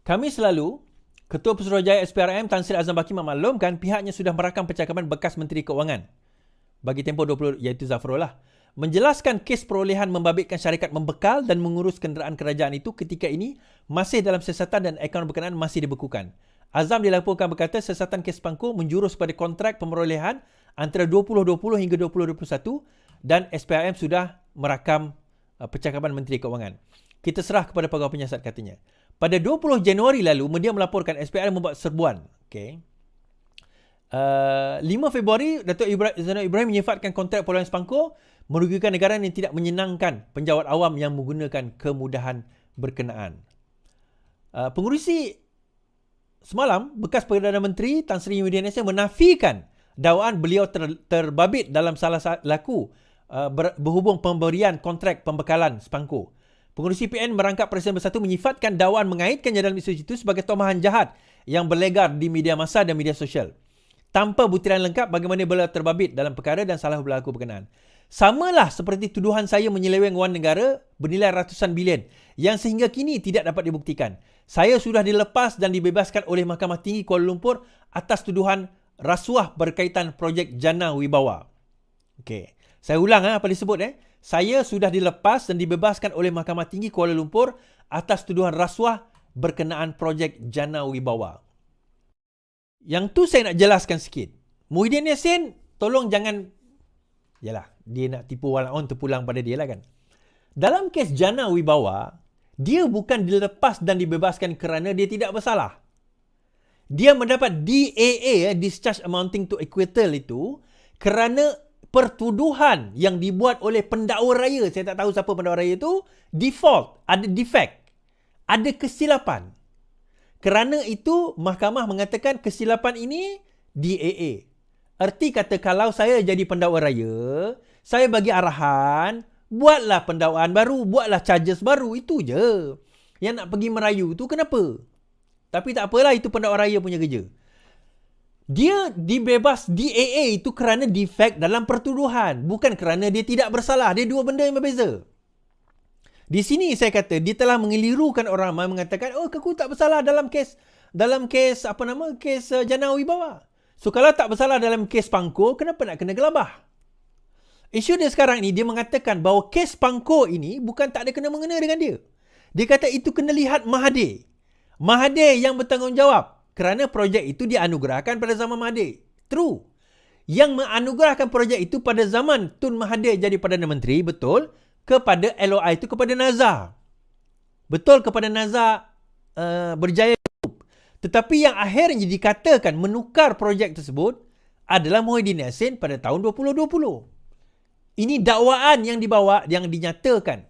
Kami selalu, Ketua Pesuruhjaya SPRM Tan Sri Azam Baki memaklumkan pihaknya sudah merakam percakapan bekas Menteri Keuangan bagi tempoh 20 iaitu Zafrul lah, menjelaskan kes perolehan membabitkan syarikat membekal dan mengurus kenderaan kerajaan itu ketika ini masih dalam siasatan dan akaun berkenaan masih dibekukan. Azam dilaporkan berkata siasatan kes Pangko menjurus pada kontrak pemerolehan antara 2020 hingga 2021 dan SPRM sudah merakam percakapan Menteri Keuangan. Kita serah kepada pegawai penyiasat, katanya. Pada 20 Januari lalu, media melaporkan SPRM membuat serbuan. Okay. 5 Februari, Datuk Zainal Ibrahim menyifatkan kontrak perolehan Pangko merugikan negara yang tidak menyenangkan penjawat awam yang menggunakan kemudahan berkenaan. Pengurusi semalam, bekas Perdana Menteri Tan Sri Muhyiddin Yassin menafikan dakwaan beliau terbabit dalam salah laku berhubung pemberian kontrak pembekalan Pangko. Pengurusi PN merangkap Presiden Bersatu menyifatkan dakwaan mengaitkannya dalam isu itu sebagai tomahan jahat yang berlegar di media massa dan media sosial. Tanpa butiran lengkap bagaimana beliau terbabit dalam perkara dan salah berlaku berkenaan. Samalah seperti tuduhan saya menyeleweng wang negara bernilai ratusan bilion yang sehingga kini tidak dapat dibuktikan. Saya sudah dilepas dan dibebaskan oleh Mahkamah Tinggi Kuala Lumpur atas tuduhan rasuah berkaitan projek Jana Wibawa. Okey. Saya ulang apa disebut Saya sudah dilepas dan dibebaskan oleh Mahkamah Tinggi Kuala Lumpur atas tuduhan rasuah berkenaan projek Jana Wibawa. Yang tu saya nak jelaskan sikit. Muhyiddin Yassin, tolong jangan, yalah, dia nak tipu walaupun terpulang pada dia lah kan. Dalam kes Jana Wibawa, dia bukan dilepas dan dibebaskan kerana dia tidak bersalah. Dia mendapat DAA, Discharge Amounting to Acquittal itu, kerana pertuduhan yang dibuat oleh pendakwa raya, saya tak tahu siapa pendakwa raya itu, default, ada defect, ada kesilapan. Kerana itu, mahkamah mengatakan kesilapan ini DAA. Erti kata kalau saya jadi pendakwa raya, saya bagi arahan, buatlah pendakwaan baru, buatlah charges baru, itu je. Yang nak pergi merayu tu kenapa? Tapi tak apalah, itu pendakwa raya punya kerja. Dia dibebas DAA itu kerana defect dalam pertuduhan, bukan kerana dia tidak bersalah. Dia dua benda yang berbeza. Di sini saya kata dia telah mengelirukan orang ramai mengatakan, oh, aku tak bersalah dalam kes kes Jana Wibawa. So kalau tak bersalah dalam kes Pangko, kenapa nak kena gelabah? Isu dia sekarang ni, dia mengatakan bahawa kes Pangko ini bukan tak ada kena-mengena dengan dia. Dia kata itu kena lihat Mahathir. Mahathir yang bertanggungjawab. Kerana projek itu dianugerahkan pada zaman Mahathir. True. Yang menganugerahkan projek itu pada zaman Tun Mahathir jadi Perdana Menteri, betul, kepada LOI itu kepada Nazar. Betul, kepada Nazar Berjaya. Tetapi yang akhirnya dikatakan menukar projek tersebut adalah Muhyiddin Yassin pada tahun 2020. Ini dakwaan yang dibawa, yang dinyatakan.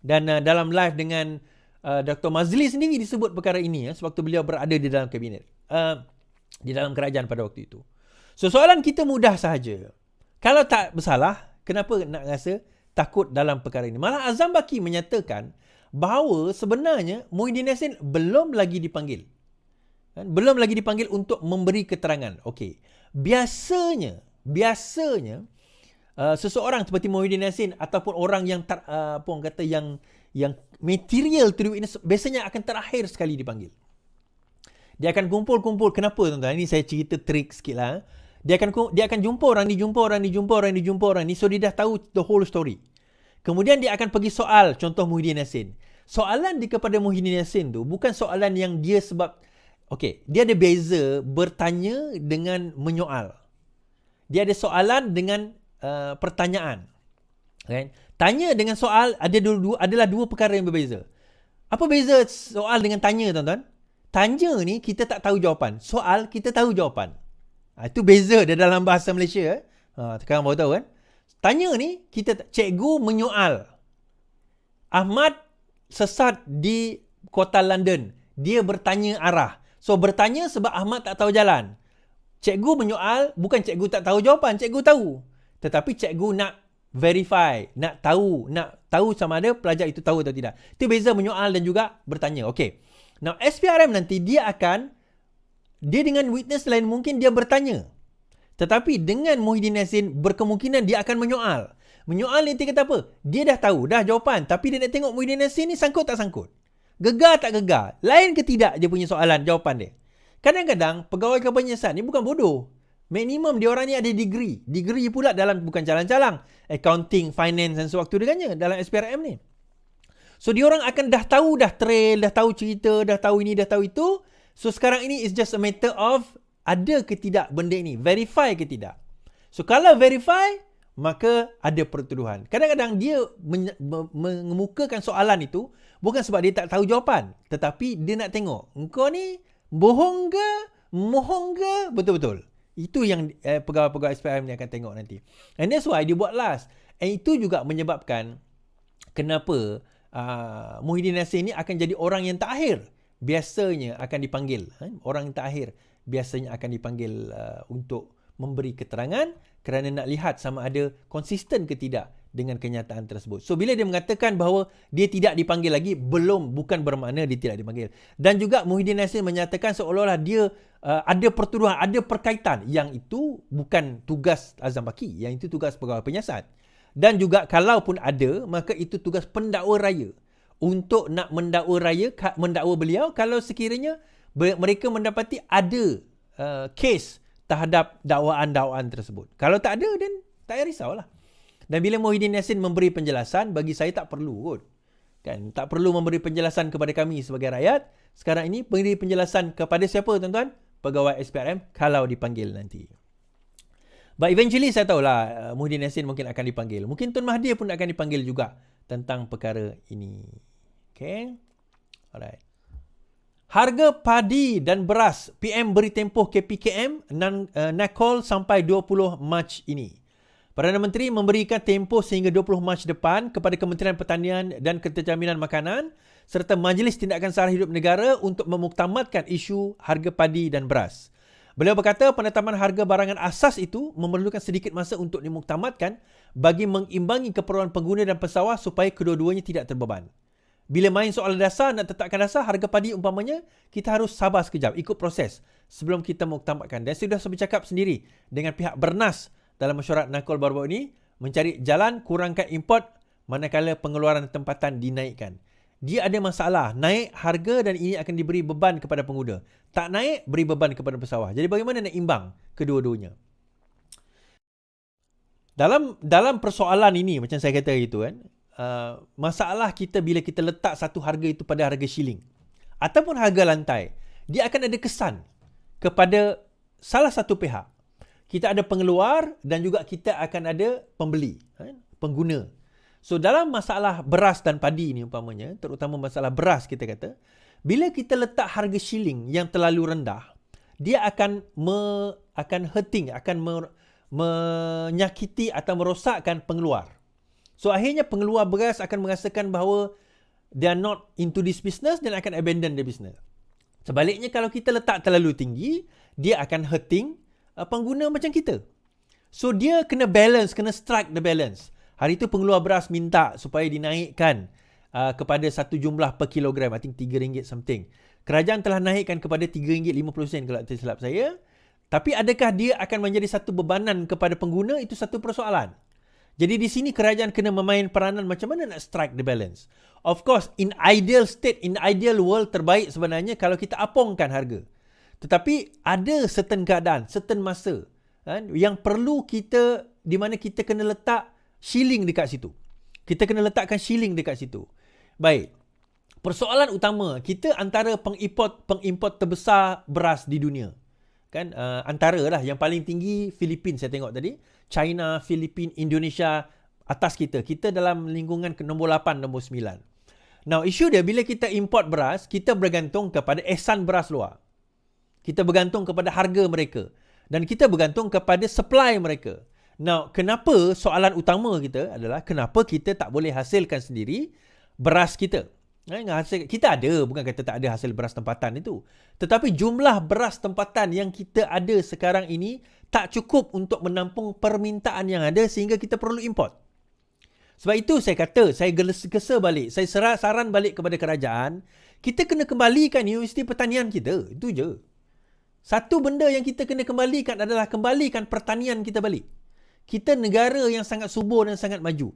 Dan dalam live dengan Dr. Mazli sendiri disebut perkara ini sewaktu beliau berada di dalam kabinet, di dalam kerajaan pada waktu itu. So soalan kita mudah sahaja. Kalau tak bersalah, kenapa nak rasa takut dalam perkara ini? Malah Azam Baki menyatakan bahawa sebenarnya Muhyiddin Yassin belum lagi dipanggil. Belum lagi dipanggil untuk memberi keterangan. Okey. Biasanya seseorang seperti Muhyiddin Yassin ataupun orang yang yang material to the witness biasanya akan terakhir sekali dipanggil. Dia akan kumpul-kumpul. Kenapa tuan-tuan? Ini saya cerita trik sikit lah. Dia akan jumpa orang ni. So dia dah tahu the whole story. Kemudian dia akan pergi soal, contoh Muhyiddin Yassin. Soalan dia kepada Muhyiddin Yassin tu bukan soalan yang dia sebab, okey, dia ada beza bertanya dengan menyoal. Dia ada soalan dengan pertanyaan. Right? Tanya dengan soal adalah dua perkara yang berbeza. Apa beza soal dengan tanya, tuan-tuan? Tanya ni kita tak tahu jawapan. Soal kita tahu jawapan. Itu beza dia dalam bahasa Malaysia. Sekarang baru tahu kan? Tanya ni cikgu menyoal. Ahmad sesat di kota London. Dia bertanya arah. So bertanya sebab Ahmad tak tahu jalan. Cikgu menyoal, bukan cikgu tak tahu jawapan, cikgu tahu. Tetapi cikgu nak verify, nak tahu sama ada pelajar itu tahu atau tidak. Itu beza menyoal dan juga bertanya. Okey. Now SPRM nanti dia dengan witness lain mungkin dia bertanya. Tetapi dengan Muhyiddin Yassin berkemungkinan dia akan menyoal. Menyoal nanti kata apa? Dia dah tahu dah jawapan, tapi dia nak tengok Muhyiddin Yassin ni sangkut tak sangkut. Gegar tak gegar? Lain ke tidak dia punya soalan, jawapan dia. Kadang-kadang pegawai kepenyiasan ni bukan bodoh. Minimum dia orang ni ada degree. Degree pula dalam bukan calang-calang. Accounting, finance dan sewaktu dengannya dalam SPRM ni. So dia orang akan dah tahu dah trail, dah tahu cerita, dah tahu ini, dah tahu itu. So sekarang ini is just a matter of ada ke tidak benda ini, verify ke tidak. So kalau verify, maka ada pertuduhan. Kadang-kadang dia mengemukakan soalan itu bukan sebab dia tak tahu jawapan, tetapi dia nak tengok engkau ni bohong ke, mohong ke, betul-betul. Itu yang pegawai-pegawai SPRM ni akan tengok nanti. And that's why dia buat last. And itu juga menyebabkan kenapa Muhyiddin Yassin ni akan jadi orang yang terakhir biasanya akan dipanggil. Orang yang terakhir biasanya akan dipanggil untuk memberi keterangan kerana nak lihat sama ada konsisten ke tidak dengan kenyataan tersebut. So bila dia mengatakan bahawa dia tidak dipanggil lagi, bukan bermakna dia tidak dipanggil. Dan juga Muhyiddin Yassin menyatakan seolah-olah dia ada pertuduhan, ada perkaitan. Yang itu bukan tugas Azam Baki, yang itu tugas pegawai penyiasat. Dan juga kalaupun ada, maka itu tugas pendakwa raya untuk nak mendakwa beliau kalau sekiranya mereka mendapati ada kes terhadap dakwaan-dakwaan tersebut. Kalau tak ada, then tak payah risaulah. Dan bila Muhyiddin Yassin memberi penjelasan, bagi saya tak perlu kot. Kan? Tak perlu memberi penjelasan kepada kami sebagai rakyat. Sekarang ini beri penjelasan kepada siapa tuan-tuan? Pegawai SPRM kalau dipanggil nanti. But eventually saya tahulah Muhyiddin Yassin mungkin akan dipanggil. Mungkin Tun Mahathir pun akan dipanggil juga tentang perkara ini. Okay. Alright. Harga padi dan beras, PM beri tempoh KPKM NACOL sampai 20 Mac ini. Perdana Menteri memberikan tempoh sehingga 20 Mac depan kepada Kementerian Pertanian dan Keterjaminan Makanan serta Majlis Tindakan Sara Hidup Negara untuk memuktamadkan isu harga padi dan beras. Beliau berkata penetapan harga barangan asas itu memerlukan sedikit masa untuk dimuktamadkan bagi mengimbangi keperluan pengguna dan pesawah supaya kedua-duanya tidak terbeban. Bila main soal dasar, nak tetapkan dasar harga padi umpamanya, kita harus sabar sekejap, ikut proses sebelum kita muktamadkan. Dan sudah saya bercakap sendiri dengan pihak Bernas dalam mesyuarat NACOL baru-baru ini, mencari jalan kurangkan import manakala pengeluaran tempatan dinaikkan. Dia ada masalah, naik harga dan ini akan diberi beban kepada pengguna. Tak naik, beri beban kepada pesawah. Jadi bagaimana nak imbang kedua-duanya? Dalam persoalan ini, macam saya kata itu kan, masalah kita bila kita letak satu harga itu pada harga shilling ataupun harga lantai, dia akan ada kesan kepada salah satu pihak. Kita ada pengeluar dan juga kita akan ada pembeli, pengguna. So dalam masalah beras dan padi ni umpamanya, terutama masalah beras kita kata, bila kita letak harga shilling yang terlalu rendah, dia akan hurting, akan menyakiti atau merosakkan pengeluar. So akhirnya pengeluar beras akan merasakan bahawa they are not into this business dan akan abandon the business. Sebaliknya kalau kita letak terlalu tinggi, dia akan hurting pengguna macam kita. So dia kena balance, kena strike the balance. Hari itu pengeluar beras minta supaya dinaikkan kepada satu jumlah per kilogram, I think RM3 something. Kerajaan telah naikkan kepada RM3.50 kalau tak silap saya. Tapi adakah dia akan menjadi satu bebanan kepada pengguna? Itu satu persoalan. Jadi di sini kerajaan kena memain peranan macam mana nak strike the balance. Of course, in ideal state, in ideal world, terbaik sebenarnya kalau kita apongkan harga. Tetapi ada certain keadaan, certain masa yang perlu kita, di mana kita kena letak shilling dekat situ. Kita kena letakkan shilling dekat situ. Baik. Persoalan utama, kita antara pengimport terbesar beras di dunia. Kan antara lah yang paling tinggi Filipin saya tengok tadi, China, Filipin, Indonesia atas kita. Kita dalam lingkungan nombor 8, nombor 9. Now, isu dia bila kita import beras, kita bergantung kepada ehsan beras luar. Kita bergantung kepada harga mereka dan kita bergantung kepada supply mereka. Now, kenapa soalan utama kita adalah kenapa kita tak boleh hasilkan sendiri beras kita? Kita ada, bukan kata tak ada hasil beras tempatan itu. Tetapi jumlah beras tempatan yang kita ada sekarang ini tak cukup untuk menampung permintaan yang ada sehingga kita perlu import. Sebab itu saya kata, saya gesa balik, saya saran balik kepada kerajaan, kita kena kembalikan Universiti Pertanian kita. Itu je. Satu benda yang kita kena kembalikan adalah kembalikan pertanian kita balik. Kita negara yang sangat subur dan sangat maju.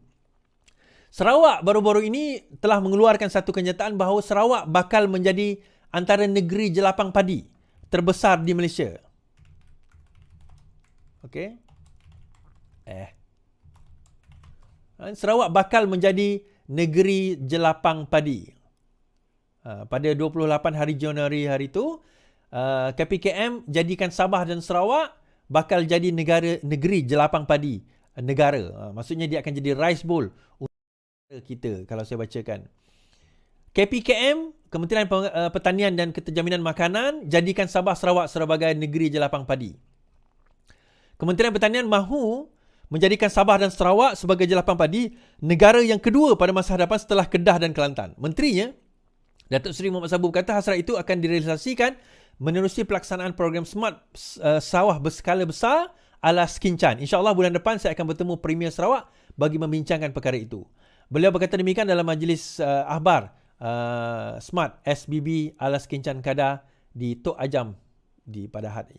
Sarawak baru-baru ini telah mengeluarkan satu kenyataan bahawa Sarawak bakal menjadi antara negeri jelapang padi terbesar di Malaysia. Okey. Sarawak bakal menjadi negeri jelapang padi. Pada 28 hari Januari hari itu, KPKM jadikan Sabah dan Sarawak bakal jadi negeri jelapang padi negara. Maksudnya dia akan jadi rice bowl untuk kita kalau saya bacakan. KPKM, Kementerian Pertanian dan Keterjaminan Makanan, jadikan Sabah Sarawak sebagai negeri jelapang padi. Kementerian Pertanian mahu menjadikan Sabah dan Sarawak sebagai jelapang padi negara yang kedua pada masa hadapan setelah Kedah dan Kelantan. Menterinya, Datuk Seri Muhammad Sabbu berkata hasrat itu akan direalisasikan menerusi pelaksanaan program Smart Sawah berskala besar ala Skincan. InsyaAllah bulan depan saya akan bertemu Premier Sarawak bagi membincangkan perkara itu. Beliau berkata demikian dalam majlis akhbar Smart SBB ala Skincan Kedah di Tok Ajam di Padahat.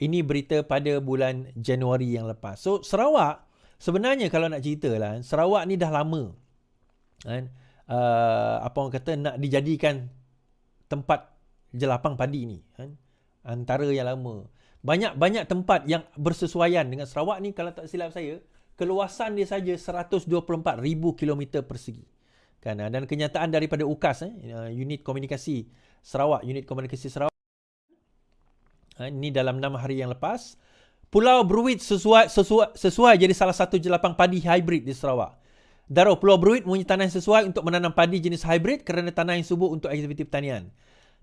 Ini berita pada bulan Januari yang lepas. So Sarawak sebenarnya kalau nak cerita lah, Sarawak ni dah lama kan, apa orang kata nak dijadikan tempat jelapang padi ni kan, antara yang lama. Banyak tempat yang bersesuaian dengan Sarawak ni. Kalau tak silap saya, keluasan dia saja 124,000 km persegi kan. Dan kenyataan daripada UKAS, Unit Komunikasi Sarawak, ini dalam 6 hari yang lepas, Pulau Bruit sesuai jadi salah satu jelapang padi hybrid di Sarawak. Darul Pulau Bruit mempunyai tanah yang sesuai untuk menanam padi jenis hybrid kerana tanah yang subur untuk aktiviti pertanian.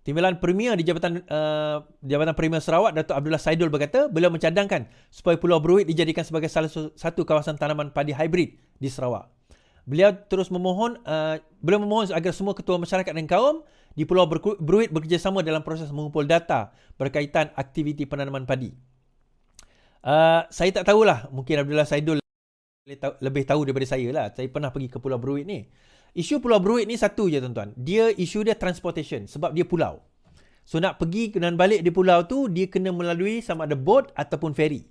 Timbalan Premier di Jabatan Premier Sarawak, Datuk Abdullah Saidul berkata, beliau mencadangkan supaya Pulau Bruit dijadikan sebagai salah satu kawasan tanaman padi hybrid di Sarawak. Beliau terus memohon agar semua ketua masyarakat dan kaum di Pulau Bruit bekerjasama dalam proses mengumpul data berkaitan aktiviti penanaman padi. Saya tak tahulah, mungkin Abdullah Saidul lebih tahu daripada saya lah. Saya pernah pergi ke Pulau Bruit ni. Isu Pulau Bruit ni satu je tuan-tuan. Isu dia transportation sebab dia pulau. So nak pergi dan balik di pulau tu, dia kena melalui sama ada boat ataupun ferry.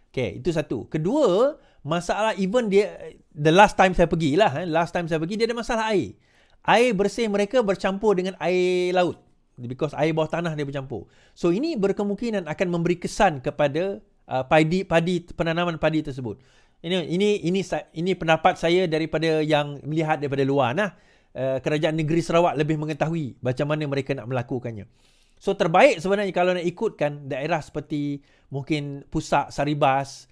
Okay, itu satu. Kedua, masalah even dia, the last time saya pergi lah, dia ada masalah air. Air bersih mereka bercampur dengan air laut. Because air bawah tanah dia bercampur. So ini berkemungkinan akan memberi kesan kepada penanaman padi tersebut. Ini pendapat saya daripada yang melihat daripada luar nah. Kerajaan negeri Sarawak lebih mengetahui macam mana mereka nak melakukannya. So terbaik sebenarnya kalau nak ikutkan daerah seperti mungkin Pusak, Saribas,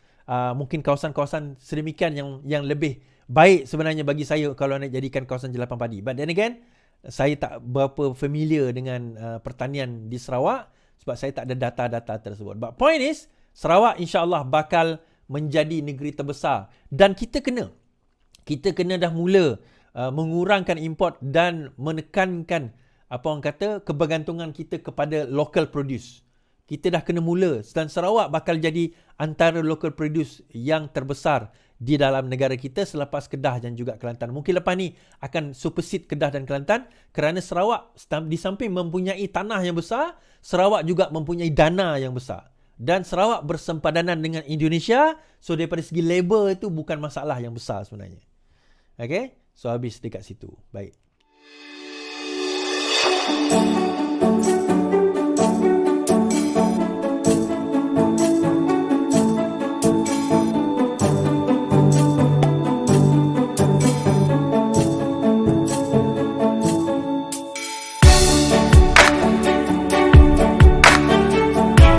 mungkin kawasan-kawasan sedemikian yang lebih baik sebenarnya bagi saya kalau nak jadikan kawasan jelapang padi. But then again, saya tak berapa familiar dengan pertanian di Sarawak sebab saya tak ada data-data tersebut. But point is, Sarawak insya-Allah bakal menjadi negeri terbesar dan kita kena dah mula mengurangkan import dan menekankan kebergantungan kita kepada local produce. Kita dah kena mula dan Sarawak bakal jadi antara local produce yang terbesar di dalam negara kita selepas Kedah dan juga Kelantan. Mungkin lepas ni akan supersede Kedah dan Kelantan kerana Sarawak di samping mempunyai tanah yang besar, Sarawak juga mempunyai dana yang besar. Dan Sarawak bersempadanan dengan Indonesia, so daripada segi labor itu bukan masalah yang besar sebenarnya. Okay? So habis dekat situ. Baik.